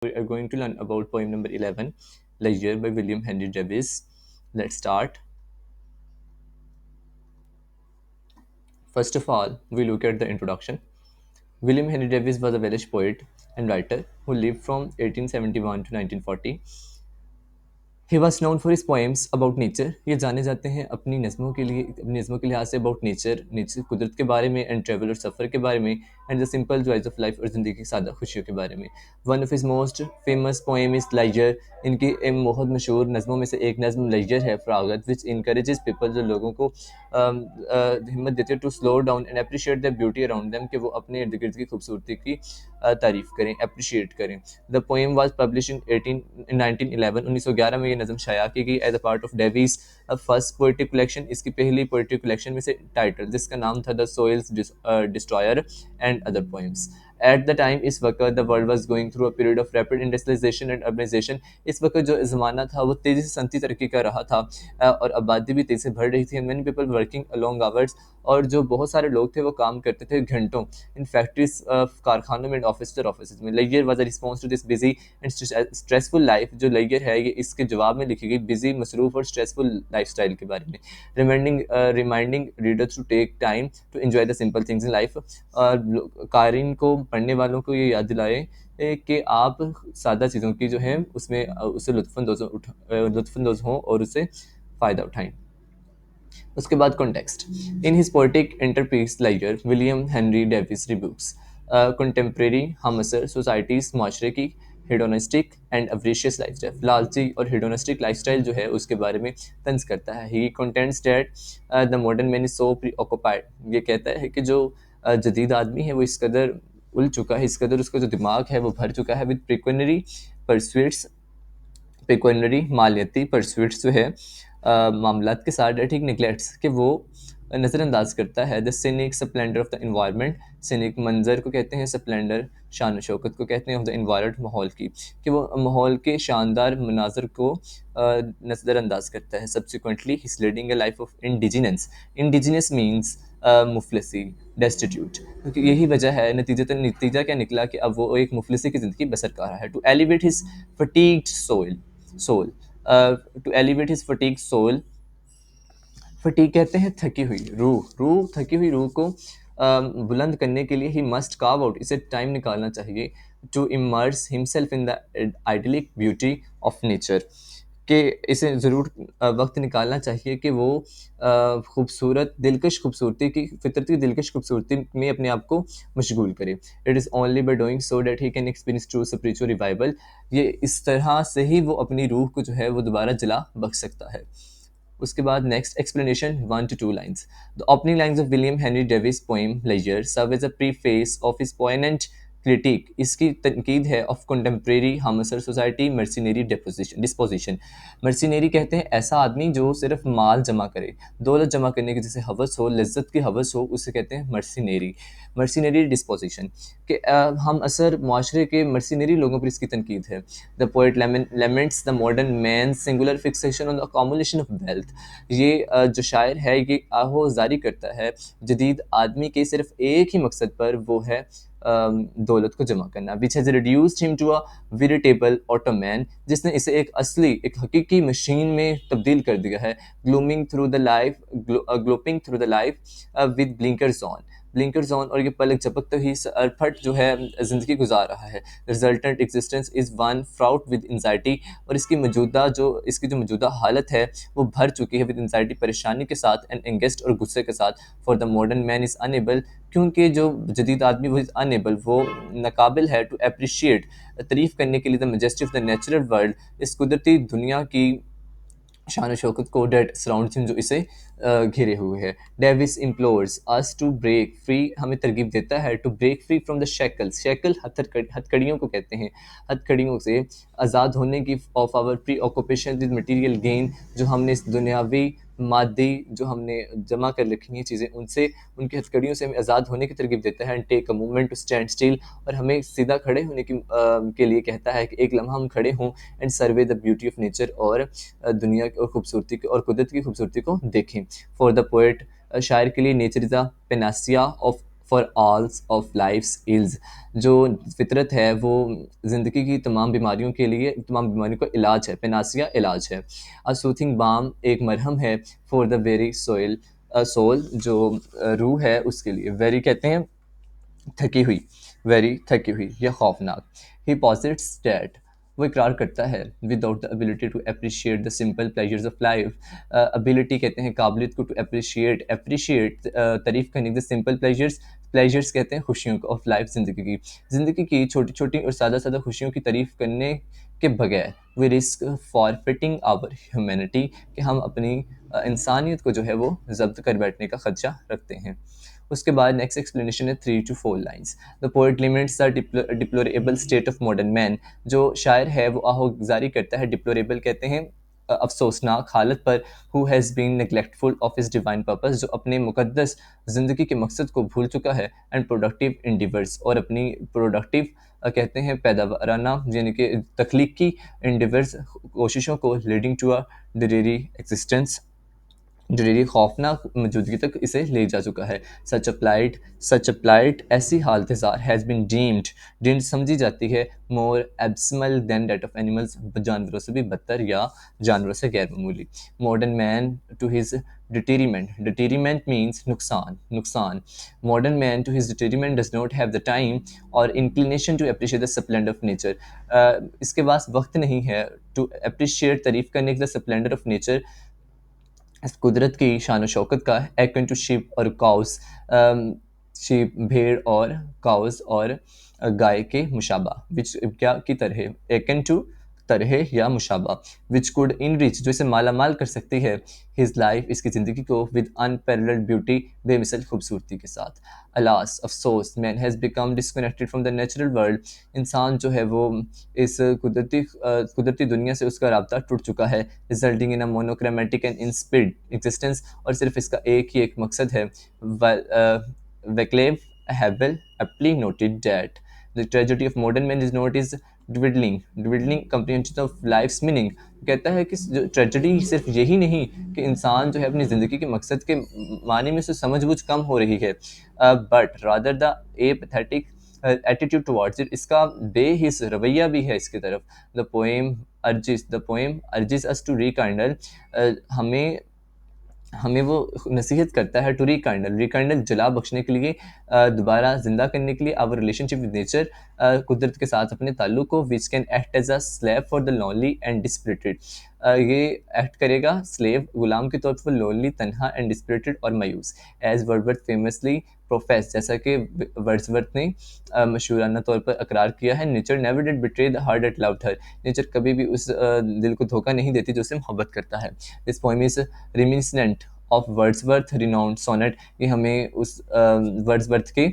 We are going to learn about poem number 11, Leisure by William Henry Davies. Let's start. First of all, we look at the introduction. William Henry Davies was a Welsh poet and writer who lived from 1871 to 1940. He was known for his poems about nature. ये जाने जाते हैं अपनी नज़मों के लिहाज say about nature कुदरत के बारे में, एंड ट्रेवल और सफ़र के बारे में, and the simple joys of life और ज़िंदगी की सादा खुशियों के बारे में। One of his most famous poem is Leisure. इनकी बहुत मशहूर नज़मों में से एक नज़म लाइजर है, फरागत, विच इनकरेजेस पीपल, जो लोगों को हिम्मत देते हैं to slow down and appreciate the beauty around them, कि वो अपने इर्द गिर्द की खूबसूरती की तारीफ़ करें, अप्रिशिएट करें। The poem was publish in 1911, 1911 में ये नज़म शाया की गई as a part of Davies first poetry collection. इसकी पहली पोएट्री कलेक्शन में से टाइटल, जिसका नाम था the soul's destroyer and other poems. At the time, इस वक्त the world was going through a period of rapid industrialisation and urbanisation. इस वक्त जो ज़माना था वो तेज़ी से संती तरक्की कर रहा था, और आबादी भी तेज़ी से बढ़ रही थी, and many people working long hours, और जो बहुत सारे लोग थे वो काम करते थे घंटों इन फैक्ट्रीज, कारखानों में, ऑफिस में। लेयर was a response to this busy and stressful life. जो लेयर है ये इसके जवाब में लिखी गई बिजी, मसरूफ और स्ट्रेसफुल लाइफ स्टाइल के बारे में। Reminding readers to take time to enjoy the simple things in life. कारीन को, पढ़ने वालों को ये याद दिलाए कि आप सादा चीज़ों की जो है उसमें उससे लुत्फानंदोज़ हों और उससे फ़ायदा उठाएं। उसके बाद context. In his poetic interpiece Leisure William Henry Davies rebukes contemporary हमअसर सोसाइटीज़, माशरे की हेडोनिस्टिक एंड अवरेशियस लाइफस्टाइल, लालची और हेडोनिस्टिक लाइफस्टाइल जो है उसके बारे में तंज करता है। He contends that the modern man is so preoccupied. ये कहता है कि जो जदीद आदमी है वो इस कदर उल चुका है, इस कदर उसका जो दिमाग है वो भर चुका है विद प्रिक्वेनरी परस्यूट्स, पेक्वेनरी मालियती परस्यूट्स जो है मामलात के साथ, ठीक निगलेक्ट्स, कि वो नज़रअंदाज करता है the scenic splendour of the environment. Scenic मंजर को कहते हैं, स्प्लेंडर शान व शौकत को कहते हैं, ऑफ द इन्वायरमेंट माहौल की, कि वो माहौल के शानदार मनाजर को नज़रअंदाज करता है। Subsequently his leading a life of indigenous means मुफलसी, डेस्टिट्यूट। क्योंकि यही वजह है, नतीजा क्या निकला कि अब वो एक मुफलसी की ज़िंदगी बसर कर रहा है। To elevate his fatigued soul, to elevate his fatigued soul, fatigue कहते हैं थकी हुई रूह थकी हुई रूह को बुलंद करने के लिए ही मस्ट कार्व आउट, इसे टाइम निकालना चाहिए, to immerse himself in the idyllic beauty of nature, कि इसे ज़रूर वक्त निकालना चाहिए कि वो खूबसूरत दिलकश खूबसूरती की, फितरती दिलकश खूबसूरती में अपने आप को मशगूल करे। It is only by doing so that he can experience true spiritual revival. ये इस तरह से ही वो अपनी रूह को जो है वो दोबारा जला बख्श सकता है। उसके बाद next explanation 1 to 2 lines. The opening lines of William Henry Davies poem Leisure serve as a preface of his poignant critique. इसकी तनकीद है ऑफ कंटेम्प्रेरी हमअसर सोसाइटी मर्सिनरी डिस्पोजिशन। मर्सिनरी कहते हैं ऐसा आदमी जो सिर्फ माल जमा करे, दौलत जमा करने की जैसे हवस हो, लज्जत की हवस हो, उसे कहते हैं मर्सिनरी डिस्पोजिशन। कि हम असर माशरे के मर्सिनरी लोगों पर इसकी तनकीद है। The poet laments the modern man singular fixation on the accumulation of wealth. ये जो शायर है ये आहोजारी करता है जदीद आदमी के सिर्फ एक ही मकसद पर, वो है दौलत को जमा करना। Which has reduced him to a veritable automaton, जिसने इसे एक असली, एक हकीकी मशीन में तब्दील कर दिया है। Galloping through the life with blinkers on, और ये पलक झपकते ही सरफट जो है ज़िंदगी गुजार रहा है। Resultant existence is one fraught with anxiety, और इसकी जो मौजूदा हालत है वो भर चुकी है विद एंजाइटी, परेशानी के साथ, एंड एंगेस्ट और गुस्से के साथ। For the modern man is unable, क्योंकि जो जदीद आदमी वो इज़ अनेबल, वो नाकाबिल है, टू अप्रिशिएट, तारीफ़ करने के लिए, the majesty of the natural world, इस कुदरती दुनिया की शान शौकत को, डेट सराउंड्स जो इसे घिरे हुए है। Davies implores us to break free, हमें तरगीब देता है to break free from the shackles, shackle हथकड़ियों को कहते हैं, हथकड़ियों से आज़ाद होने की, of our preoccupation with material gain, जो हमने इस दुनियावी मादी जो हमने जमा कर रखी हैं चीज़ें, उनसे, उनकी हथकड़ियों से हमें आज़ाद होने की तरगीब देता है। And take a movement to stand still, और हमें सीधा खड़े होने के लिए कहता है कि एक लम्हा हम खड़े हों, and survey the beauty of nature, और दुनिया की और खूबसूरती को और कुदरत की खूबसूरती को देखें। फॉर द पोएट, शायर के लिए nature is a panacea of for all of life's ills. जो फितरत है वो ज़िंदगी की तमाम बीमारियों के लिए, तमाम बीमारियों का इलाज है, पेनासिया इलाज है। अ सूथिंग बाम एक मरहम है for the very soul, soul जो रूह है उसके लिए। वेरी कहते हैं थकी हुई, वेरी थकी हुई या खौफनाक। ही पॉजिट्स डैट वो इकरार करता है without the ability to appreciate the simple pleasures of life. Ability कहते हैं काबिलियत को, टू अप्रिशिएट, अप्रिशिएट तारीफ करने, द सिंपल प्लेजर्स, प्लेजर्स कहते हैं खुशियों को, ऑफ लाइफ ज़िंदगी की, ज़िंदगी की छोटी छोटी और सादा सादा खुशियों की तारीफ करने के बगैर we risk forfeiting our humanity, कि हम अपनी इंसानियत को जो है वो जब्त कर बैठने का खदशा रखते हैं। उसके बाद नेक्स्ट एक्सप्लेनेशन है 3 to 4 lines. The poet limits the deplorable state of modern man. जो शायर है वो आहोजारी करता है, डिप्लोरेबल कहते हैं अफसोसनाक हालत पर, who has been neglectful of his divine purpose, जो अपने मुकद्दस ज़िंदगी के मकसद को भूल चुका है, एंड प्रोडक्टिव इंडिवर्स, और अपनी प्रोडक्टिव कहते हैं पैदावाराना यानी कि तख्लीकी इंडिवर्स कोशिशों को, लीडिंग टू अ ड्रीरी एग्जिस्टेंस, जो डेली खौफनाक मौजूदगी तक इसे ले जा चुका है। सच अप्लाइड ऐसी हालत ज़ार हैज़ बिन डीम्ड समझी जाती है, more abysmal than that of animals, जानवरों से भी बदतर या जानवरों से गैर मामूली। Modern man to his detriment means नुकसान। Modern man to his detriment does not have the time और inclination to appreciate the splendour of nature. इसके पास वक्त नहीं है टू अप्रिशिएट, तारीफ करने के, द स्प्लेंडर ऑफ नेचर, इस कुदरत की शान शौकत का। एक्न टू शीप और काउस, शीप भेड़ और काउस और गाय के मुशाबा, विच क्या की तरह, एक्न टू तरह या मुशाबा, विच कुड इन रिच जो इसे माला माल कर सकती है, हिज लाइफ इसकी ज़िंदगी को, विद अनपैरेलल्ड ब्यूटी बेमिसल खूबसूरती के साथ। अलास अफसोस, man has become disconnected from the natural world, इंसान जो है वो इस कुदरती दुनिया से उसका राब्ता टूट चुका है, resulting in a monochromatic and insipid existence, और सिर्फ इसका एक ही एक मकसद है। Wycliffe Havel aptly noted that the tragedy of modern man is not his dwindling comprehension of life's meaning। कहता है कि जो ट्रेजेडी सिर्फ यही नहीं कि इंसान जो है अपनी ज़िंदगी के मकसद के माने में उससे समझ कम हो रही है, but rather the apathetic attitude towards it, इसका बेहिस रवैया भी है इसकी तरफ। The poem urges us to rekindle, हमें हमें वो नसीहत करता है टू रिकाइंडल जला बख्शने के लिए, दोबारा ज़िंदा करने के लिए, आवर रिलेशनशिप विद नेचर, कुदरत के साथ अपने ताल्लुक को, which can act as a salve for the lonely and dispirited. ये एक्ट करेगा स्लेव, गुलाम के तौर पर, लोनली, तन्हा, एंड डिस्परेटेड और मायूस, एज वर्डवर्थ फेमसली प्रोफेस, जैसा कि वर्ड्सवर्थ ने मशहूराना तौर पर अकरार किया है, nature never did betray the heart that loved her, nature कभी भी उस दिल को धोखा नहीं देती जो उससे मोहब्बत करता है। This poem is reminiscent of Wordsworth renowned sonnet, ये हमें उस वर्ड्सवर्थ के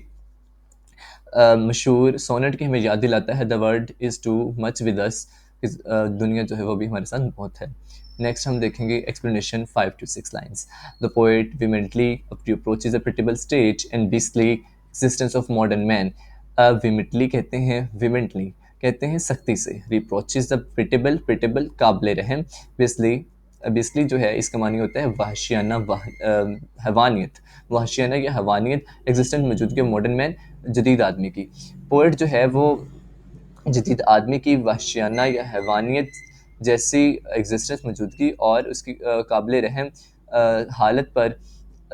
मशहूर सोनेट की हमें याद दिलाता है, the world is too much with us, दुनिया जो है वो भी हमारे साथ बहुत है। नेक्स्ट हम देखेंगे explanation 5 to 6 lines. The poet vehemently approaches a pitiable stage and beastly existence of modern man. Vehemently कहते हैं, विमेंटली कहते हैं सख्ती से, रिप्रोचेज द पिटिबल काबिल रहम, बेसली, बेसली जो है इसका मानी होता है वहशियाना, हवानियत, वहशियाना या हवानियत, एग्जिस्टेंट मौजूदगी मॉडर्न मैन, जदीद आदमी की। पोएट जो है वो जदीद आदमी की वहशियाना या हैवानियत जैसी एग्जिस्टेंस मौजूदगी और उसकी काबिल रहम हालत पर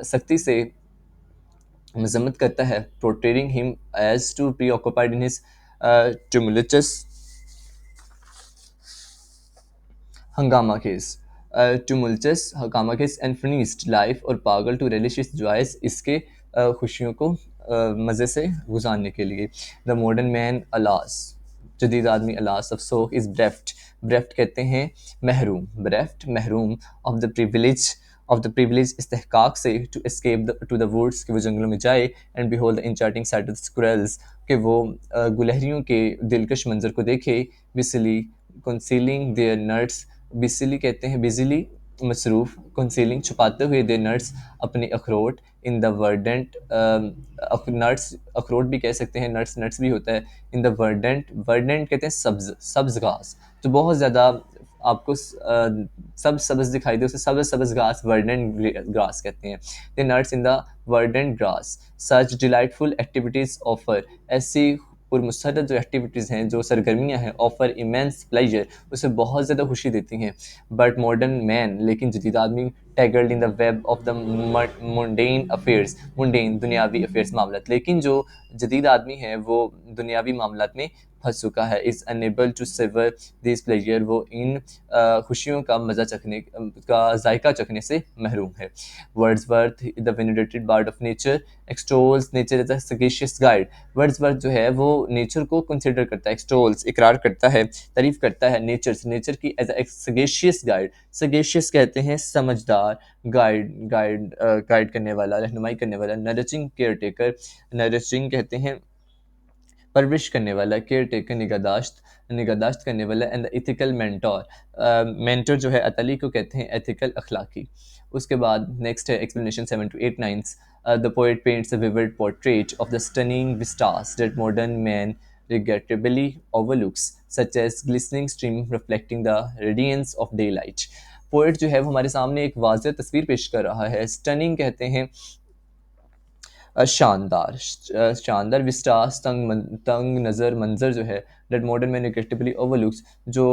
सख्ती से मजम्मत करता है, portraying him as too preoccupied in his tumultuous हंगामा केस, tumultuous हंगामा केस एंड फिनिश्ड लाइफ, और पागल टू relish its joys, इसके खुशियों को मज़े से गुजारने के लिए। द मॉडर्न मैन अलास, जदीद आदमी अलास अफसोस, इज़ ब्रेफ्ट कहते हैं महरूम, महरूम ऑफ द प्रिविलेज इस्तेहकाक से, to escape to the woods, कि वो जंगलों में जाए, and behold the enchanting sight of squirrels, कि वो गुलहरियों के दिलकश मंजर को देखे, busily concealing their nuts, busily कहते हैं बिजली मसरूफ़, कंसीलिंग छुपाते हुए, देयर नट्स अपने अखरोट, इन द वर्डेंट, नट्स अखरोट भी कह सकते हैं, नट्स भी होता है, इन द वर्डेंट कहते हैं सब्ज़ घास, जो बहुत ज़्यादा आपको सब सब्ज दिखाई दे, उसे सब्ज सब्ज घास वर्डेंट ग्रास कहते हैं। The nuts in the verdant grass such delightful activities offer, ऐसी पुरमसरत जो एक्टिविटीज़ हैं, जो सरगर्मियाँ हैं, ऑफर इमेंस प्लेजर, उसे बहुत ज़्यादा खुशी देती हैं। बट मॉडर्न मैन, लेकिन जदीद आदमी, tangled in the web of the mundane affairs, mundane दुनियावी अफेयर्स मामलात, लेकिन जो जदीद आदमी है वो दुनियावी मामलात में फंस चुका है। Is unable to savour this pleasure, वो इन खुशियों का मज़ा चखने का जायका चखने से महरूम है। Wordsworth the venerated bard of nature extols nature as a sagacious guide, Wordsworth जो है वो नेचर को कंसिडर करता है, एक्सटोल्स इकरार करता है, तारीफ करता है नेचर की as a sagacious guide. Sagacious कहते हैं समझदार, गाइड करने वाला, रहनुमाई करने वाला। नरिशिंग केयर टेकर, नरिशिंग कहते हैं परवरिश करने वाला, केयर टेकर निगहदाश्त करने वाला। And the ethical mentor, mentor जो है अतली को कहते हैं एथिकल अखलाकी। उसके बाद नेक्स्ट है explanation 7 to 8 lines. The poet paints a vivid portrait of the stunning vistas that modern man regrettably overlooks, such as glistening stream reflecting the radiance of daylight. Poet जो है वो हमारे सामने एक वाज़ह तस्वीर पेश कर रहा है। स्टनिंग कहते हैं शानदार, शानदार विस्टास, तंग नज़र मंजर जो है, that modern man negatively overlooks, जो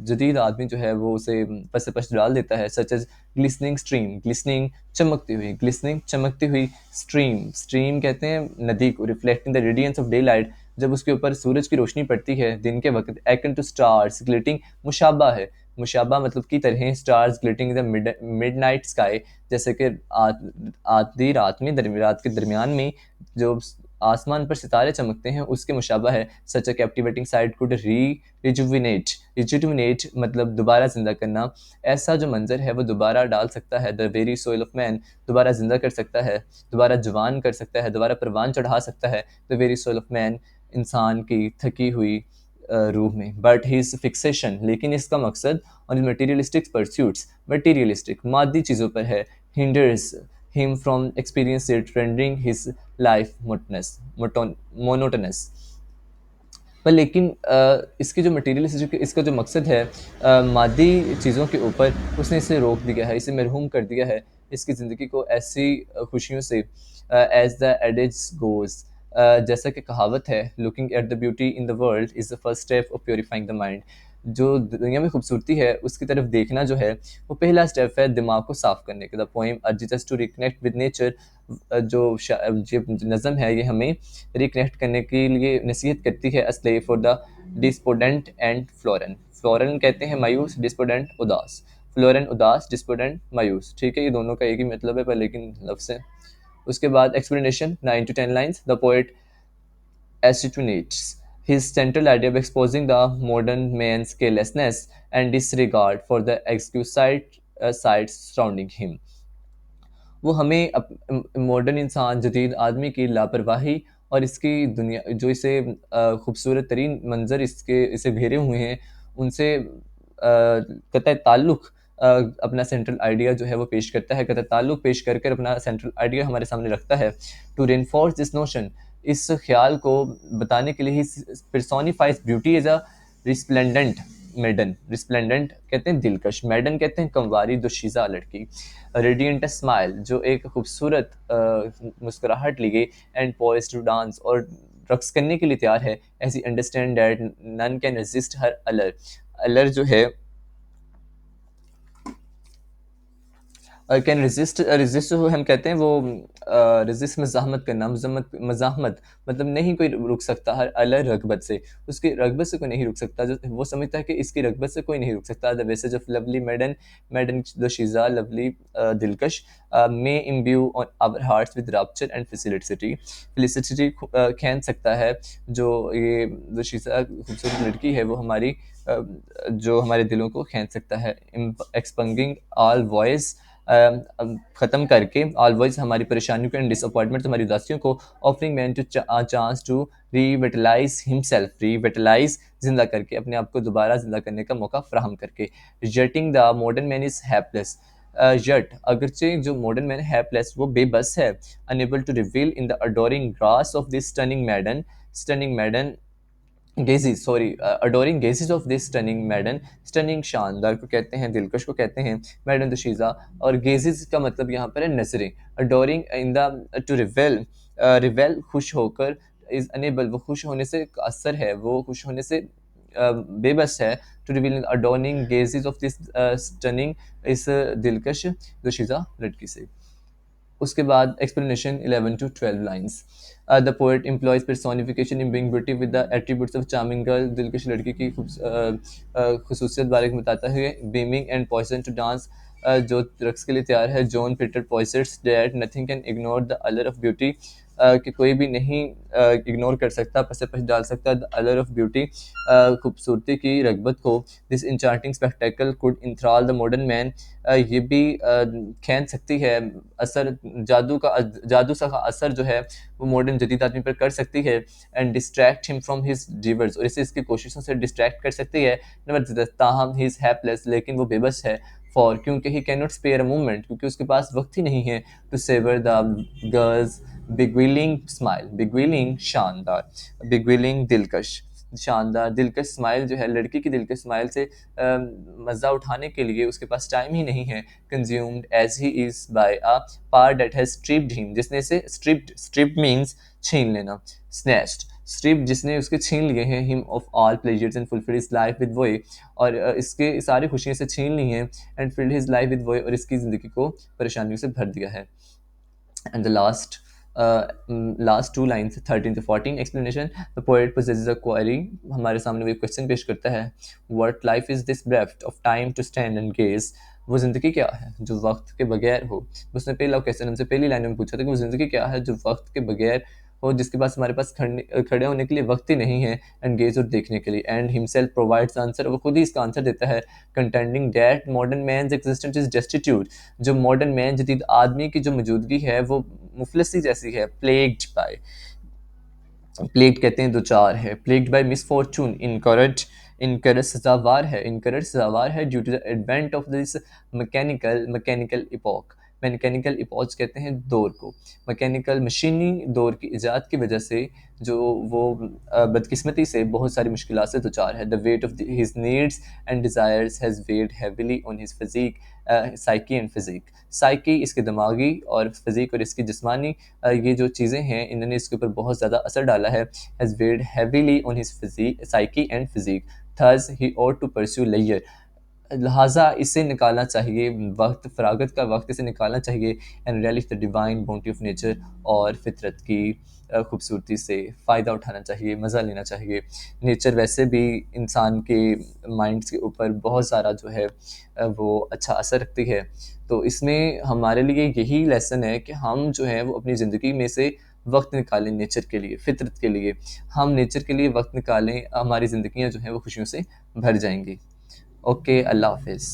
जदीद आदमी जो है वो उसे पस पश डाल देता है। Such as glistening stream, glistening चमकती हुई, ग्लिसनिंग चमकती हुई स्ट्रीम, स्ट्रीम कहते हैं नदी को। Reflecting the radiance of day light, जब उसके ऊपर सूरज की रोशनी पड़ती है दिन के वक्त। एक्न टू स्टार्स ग्लिटिंग, मुशाबा है, मुशाबा मतलब की तरह, stars glittering the midnight sky, जैसे कि आधी रात में, रात के दरमियान में जो आसमान पर सितारे चमकते हैं उसके मुशाबा है। Such a captivating sight could rejuvenate, rejuvenate मतलब दोबारा जिंदा करना, ऐसा जो मंजर है वो दोबारा डाल सकता है। The very soul of man, दोबारा जिंदा कर सकता है, दोबारा जवान कर सकता है, दोबारा परवान चढ़ा सकता है। The very soul of man, इंसान की थकी हुई रूह में। बट हिज फिक्सेशन, लेकिन इसका मकसद ऑन मटेरियलिस्टिक परस्यूट्स, मटेरियलिस्टिक मादी चीज़ों पर है। Hinders him from experience it, rendering his life monotonous. पर लेकिन इसकी जो मटेरियलिस्टिक, इसका जो मकसद है मादी चीज़ों के ऊपर, उसने इसे रोक दिया है, इसे मरहूम कर दिया है इसकी ज़िंदगी को ऐसी खुशियों से। एज द एडेज गोज, जैसा कि कहावत है, looking at the beauty in the world is the first step of purifying the mind, जो दुनिया में खूबसूरती है उसकी तरफ देखना जो है वो पहला स्टेप है दिमाग को साफ करने का। The poem urges us to reconnect with nature, जो नज़म है ये हमें रिकनेक्ट करने के लिए नसीहत करती है। असले फॉर द डिस्पोडेंट एंड फ्लोरन, फ्लोरन कहते हैं मायूस, डिस्पोडेंट उदास, फ्लोरन उदास, डिस्पोडेंट मायूस, ठीक है, ये दोनों का एक ही मतलब है पर लेकिन लफ्ज़ है। उसके बाद explanation 9 to 10 lines. The poet accentuates his central idea of exposing the modern man's carelessness and disregard for the exquisite sights surrounding him. वो हमें मॉडर्न इंसान, जदीद आदमी की लापरवाही और इसकी दुनिया जो इसे खूबसूरत तरीन मंजर इसे घेरे हुए हैं उनसे कतई ताल्लुक़ अपना सेंट्रल आइडिया जो है वो पेश करता है, कतई ताल्लुक़ पेश कर कर अपना सेंट्रल आइडिया हमारे सामने रखता है। टू रेनफोर्स दिस नोशन, इस ख्याल को बताने के लिए he personifies beauty as a resplendent maiden, resplendent कहते हैं दिलकश, मेडन कहते हैं कंवारी दोशीज़ा लड़की। रेडियंट स्माइल, जो एक खूबसूरत मुस्कुराहट लिए, एंड पॉइज टू डांस, और रक्स करने के लिए तैयार है। ऐसी understand that none can resist her allure, allure जो है कैन रेजिस्ट, रेजिस्ट जो हम कहते हैं वो रेजिस्ट मज़ाहमत करना, मज़ाहमत मतलब नहीं कोई रुक सकता हर अलर रगबत से, उसकी रगबत से कोई नहीं रुक सकता, जो वो समझता है कि इसकी रगबत से कोई नहीं रुक सकता। The message of lovely maiden, maiden द शीज़ा लवली दिलकश, may imbue on our hearts with rapture and facility, felicity खींच सकता है, जो ये जो शीज़ा खूबसूरत लड़की है वो हमारी जो हमारे दिलों को खींच सकता है। एक्सपंगिंग ऑल वॉइस, ख़त्म करके ऑलवेज हमारी परेशानियों को एंड डिसअपॉइंटमेंट, हमारी उदासियों को, offering man to chance to revitalise himself, revitalise जिंदा करके, अपने आप को दोबारा जिंदा करने का मौका फ्राहम करके। Rejecting the modern man is hapless, जट अगरचे जो मॉडर्न मैन है प्लस वो बेबस है। Unable to reveal in the adoring grass of this stunning maiden, stunning maiden gazes, sorry, adoring gazes of this stunning maiden, stunning शानदार को कहते हैं, दिलकश को कहते हैं, मैडन दुशीज़ा। और गेजिस का मतलब यहाँ पर है नजरें। अडोरिंग इन द टू रिवेल, रिवेल खुश होकर, इज अनेबल वो खुश होने से असर है, वो खुश होने से बेबस है, to reveal adoring gazes of this stunning, इस दिलकश दुशीज़ा लड़की से। उसके बाद explanation 11 to 12 lines. The poet employs personification in being beauty with the attributes of charming girl, दिलकश लड़की की खसूसियत बारे में बताता है। Beaming and poised to dance, जो रक्स के लिए तैयार है। John Peter poses that nothing can ignore the allure of beauty, कि कोई भी नहीं इग्नोर कर सकता, पसे पश डाल सकता द अलर ऑफ ब्यूटी, खूबसूरती की रगबत को। This enchanting spectacle could enthral the modern man, ये भी खींच सकती है, असर जादू सा का असर जो है वो मॉडर्न जदीद आदमी पर कर सकती है। And distract him from his drivers, और इसे इसकी कोशिशों से डिस्ट्रैक्ट कर सकती है। ताहम ही इज हैपलेस, लेकिन वो बेबस है। फॉर, क्योंकि he can not spare a moment, क्योंकि उसके पास वक्त ही नहीं है। To savour the girl's beguiling smile, beguiling शानदार, बिगविलिंग दिलकश, शानदार दिलकश स्माइल जो है, लड़की की दिलकश स्माइल से मज़ा उठाने के लिए उसके पास टाइम ही नहीं है। Consumed as he is by a पार डेट हैज स्ट्रिप्ड हिम, जिसने इसे स्ट्रिप्ड, स्ट्रिप्ड मीन्स छीन लेना, स्नैच्ड, स्ट्रिप जिसने उसके छीन लिए हैं, him of all pleasures and fulfil his life with woe, और इसके सारी खुशियाँ से छीन ली हैं। And filled his life with woe, और इसकी ज़िंदगी को परेशानियों से भर दिया है। And the last two lines 13 to 14 explanation, the poet possesses a query, हमारे सामने वो क्वेश्चन पेश करता है। what life is this breath of time to stand and gaze, वो ज़िंदगी क्या है जो वक्त के बगैर हो। उसने पहला क्वेश्चन हमसे पहली लाइन में पूछा था कि वो ज़िंदगी क्या है जो वक्त के बगैर हो, जिसके पास हमारे पास खड़े होने के लिए वक्त ही नहीं है, एंड गेज और देखने के लिए। एंड हिमसेल्फ प्रोवाइड्स आंसर, वो खुद ही इसका आंसर देता है। Contending that modern man's existence is destitute, जो मॉडर्न मैन जदीद आदमी की जो मौजूदगी है वो मुफलसी जैसी है। प्लेग्ड बाय, प्लेग्ड कहते हैं दो चार है। Plagued by misfortune, encourage, encourage सजावार है, इनकरेज सजावार है। Due to the advent of this mechanical epoch, mechanical epoch कहते हैं दौर को, मैकेनिकल मशीनी दौर की इजाद की वजह से जो वो बदकिस्मती से बहुत सारी मुश्किलात से दो-चार है। The weight of his needs and desires has weighed heavily on his physique, psyche and physique, psyche इसके दिमागी और फिज़ीक और इसकी जिस्मानी ये जो चीज़ें हैं इन्होंने इसके ऊपर बहुत ज़्यादा असर डाला है। Has weighed heavily on his physique, psyche and physique, thus he ought to pursue layer, लिहाजा इसे निकालना चाहिए वक्त, फ़रागत का वक्त इसे निकालना चाहिए। And relish the divine bounty of nature, और फितरत की खूबसूरती से फ़ायदा उठाना चाहिए, मज़ा लेना चाहिए। नेचर वैसे भी इंसान के माइंड्स के ऊपर बहुत सारा जो है वो अच्छा असर रखती है। तो इसमें हमारे लिए यही लेसन है कि हम जो है वो अपनी ज़िंदगी में से वक्त निकालें नेचर के लिए, फितरत के लिए। हम नेचर के लिए वक्त निकालें, हमारी ज़िंदगियाँ जो हैं वो खुशियों से भर जाएंगी। ओके, अल्लाह हाफिज़।